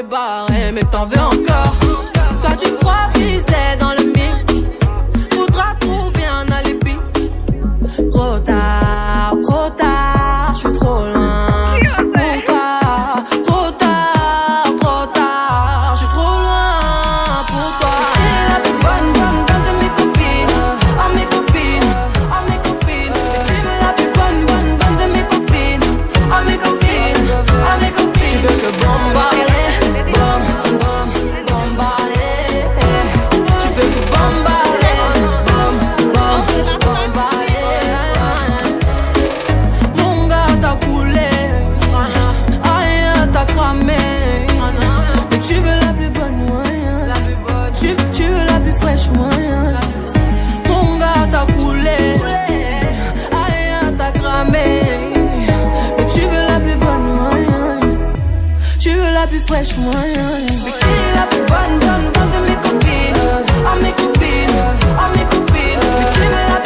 barré, mais t'en veux encore. Quand tu crois viser dans le mix, faudra trouver un alibi. Trop tard, j'suis trop loin. Trop tard, j'suis trop loin pour toi. T'es la plus bonne de mes copines, à mes copines, à mes copines. Et tu veux la plus bonne de mes copines, à mes copines, à mes copines. Tu veux que bombarder, bombarder. Tu veux que bombarder, bombarder. Mon gars t'a coulé, rien t'a cramé. Mais tu veux la plus bonne moyen, tu veux la plus fraîche moyen. Mon gars t'a coulé, rien t'a cramé. Mais tu veux la plus bonne moyen, tu veux la plus fraîche moyen. Mais qui est la plus bonne de mes copines, à mes copines, à mes copines. Mais tu veux la